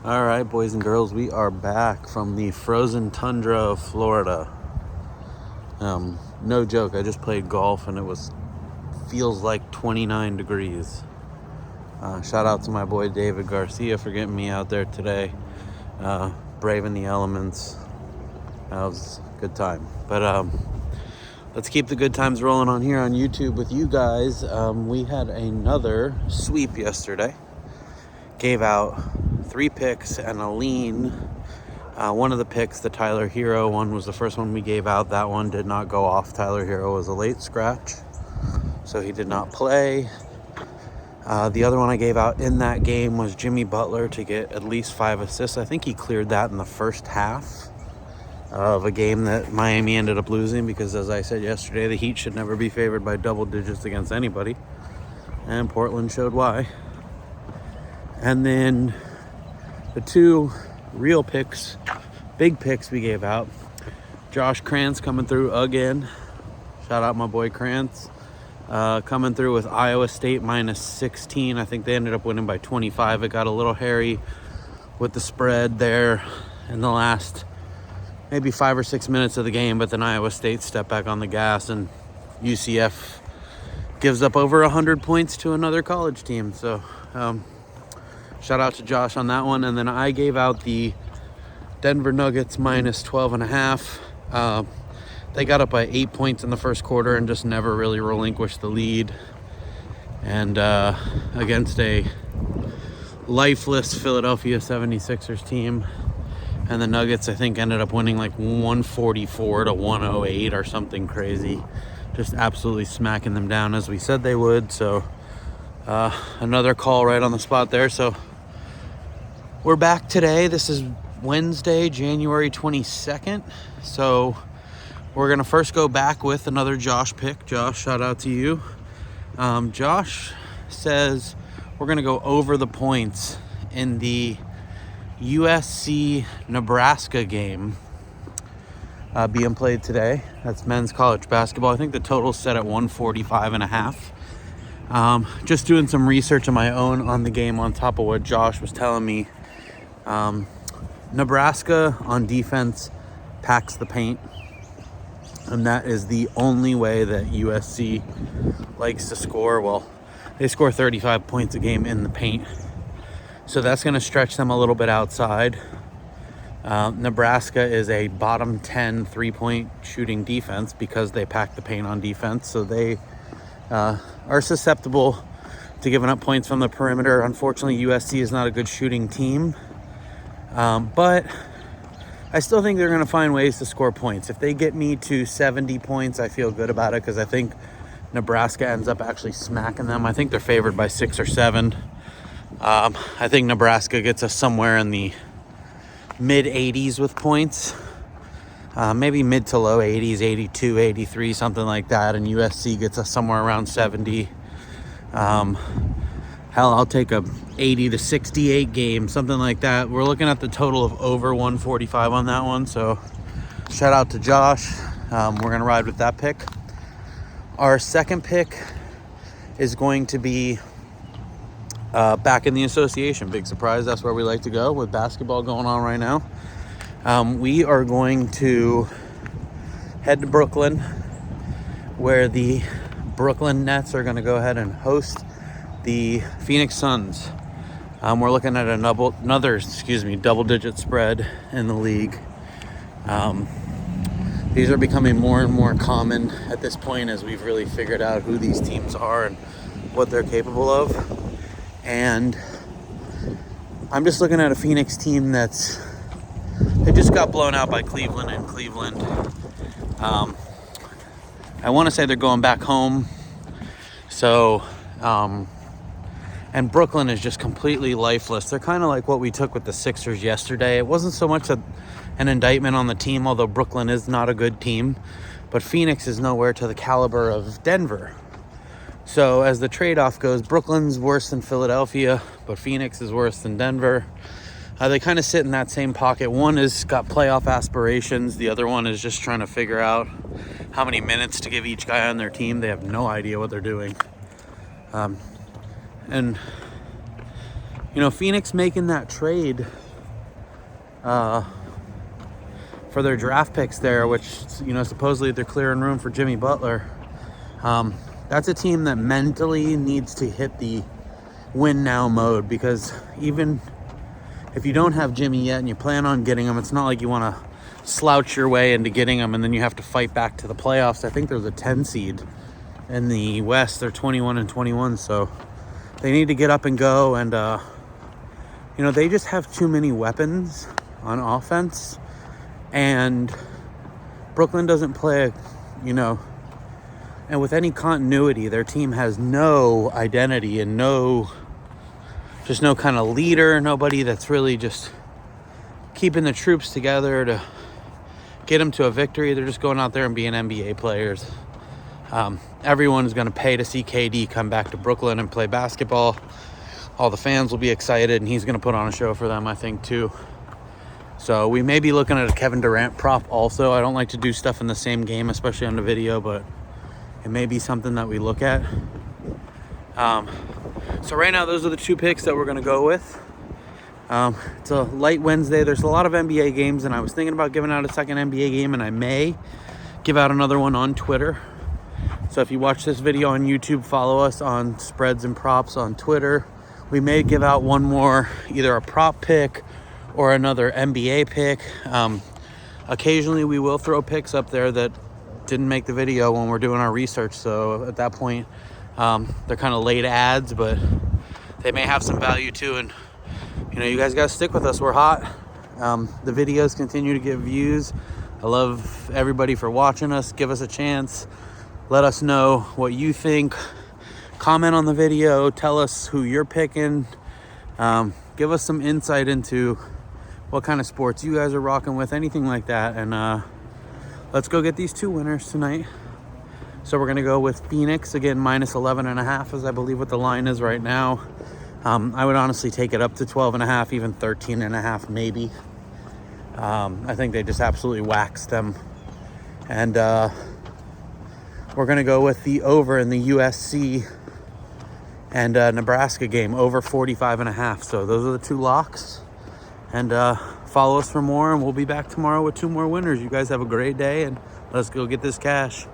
All right, boys and girls, we are back from the frozen tundra of Florida. No joke, I just played golf and it feels like 29 degrees. Shout out to my boy David Garcia for getting me out there today, braving the elements. That was a good time. But let's keep the good times rolling on here on YouTube with you guys. We had another sweep yesterday. Gave out 3 picks and a lean. One of the picks, the Tyler Hero one, was the first one we gave out. That one did not go off. Tyler Hero was a late scratch, so he did not play. The other one I gave out in that game was Jimmy Butler to get at least 5 assists. I think he cleared that in the first half of a game that Miami ended up losing because, as I said yesterday, the Heat should never be favored by double digits against anybody. And Portland showed why. And then the 2 real picks, big picks we gave out. Josh Krantz coming through again. Shout out my boy Krantz. Coming through with Iowa State minus 16. I think they ended up winning by 25. It got a little hairy with the spread there in the last maybe 5 or 6 minutes of the game, but then Iowa State stepped back on the gas and UCF gives up over 100 points to another college team. So shout out to Josh on that one. And then I gave out the Denver Nuggets minus 12.5. They got up by 8 points in the first quarter and just never really relinquished the lead. And against a lifeless Philadelphia 76ers team. And the Nuggets, I think, ended up winning like 144 to 108 or something crazy. Just absolutely smacking them down as we said they would. So another call right on the spot there. So we're back today. This is Wednesday, January 22nd. So we're going to first go back with another Josh pick. Josh, shout out to you. Josh says we're going to go over the points in the USC Nebraska game being played today. That's men's college basketball. I think the total's set at 145.5. Just doing some research of my own on the game on top of what Josh was telling me. Nebraska on defense packs the paint, and that is the only way that USC likes to score. Well, they score 35 points a game in the paint, so that's going to stretch them a little bit outside. Nebraska is a bottom 10 3-point shooting defense because they pack the paint on defense, so they are susceptible to giving up points from the perimeter. Unfortunately, USC is not a good shooting team. But I still think they're going to find ways to score points. If they get me to 70 points, I feel good about it because I think Nebraska ends up actually smacking them. I think they're favored by 6 or 7. I think Nebraska gets us somewhere in the mid-80s with points. Maybe mid to low 80s, 82, 83, something like that. And USC gets us somewhere around 70. Hell, I'll take a 80 to 68 game, something like that. We're looking at the total of over 145 on that one. So shout out to Josh. We're going to ride with that pick. Our second pick is going to be back in the association. Big surprise. That's where we like to go with basketball going on right now. We are going to head to Brooklyn, where the Brooklyn Nets are going to go ahead and host the Phoenix Suns. We're looking at another double-digit spread in the league. These are becoming more and more common at this point as we've really figured out who these teams are and what they're capable of. And I'm just looking at a Phoenix team they just got blown out by Cleveland in Cleveland. I want to say they're going back home. So, and Brooklyn is just completely lifeless. They're kind of like what we took with the Sixers yesterday. It wasn't so much an indictment on the team, although Brooklyn is not a good team. But Phoenix is nowhere to the caliber of Denver. So as the trade-off goes, Brooklyn's worse than Philadelphia, but Phoenix is worse than Denver. They kind of sit in that same pocket. One has got playoff aspirations. The other one is just trying to figure out how many minutes to give each guy on their team. They have no idea what they're doing. And, you know, Phoenix making that trade for their draft picks there, which, you know, supposedly they're clearing room for Jimmy Butler. That's a team that mentally needs to hit the win now mode, because even if you don't have Jimmy yet and you plan on getting him, it's not like you want to slouch your way into getting him and then you have to fight back to the playoffs. I think there's a 10 seed in the West. They're 21-21, so they need to get up and go. And you know, they just have too many weapons on offense, and Brooklyn doesn't play, you know, and with any continuity, their team has no identity and no kind of leader, nobody that's really just keeping the troops together to get them to a victory. They're just going out there and being NBA players. Everyone's going to pay to see KD come back to Brooklyn and play basketball. All the fans will be excited, and he's going to put on a show for them, I think, too. So we may be looking at a Kevin Durant prop also. I don't like to do stuff in the same game, especially on the video, but it may be something that we look at. So right now, those are the two picks that we're going to go with. It's a light Wednesday. There's a lot of NBA games, and I was thinking about giving out a second NBA game, and I may give out another one on Twitter. So if you watch this video on YouTube, follow us on Spreads and Props on Twitter. We may give out one more, either a prop pick or another NBA pick. Occasionally we will throw picks up there that didn't make the video when we're doing our research. So at that point, they're kind of late ads, but they may have some value too. And, you know, you guys got to stick with us. We're hot. The videos continue to get views. I love everybody for watching us. Give us a chance. Let us know what you think. Comment on the video. Tell us who you're picking. Give us some insight into what kind of sports you guys are rocking with, anything like that. And let's go get these two winners tonight. So we're going to go with Phoenix, again, minus 11.5, as I believe what the line is right now. I would honestly take it up to 12.5, even 13.5 maybe. I think they just absolutely waxed them. And we're going to go with the over in the USC and Nebraska game, over 45.5. So those are the two locks. And follow us for more, and we'll be back tomorrow with two more winners. You guys have a great day, and let's go get this cash.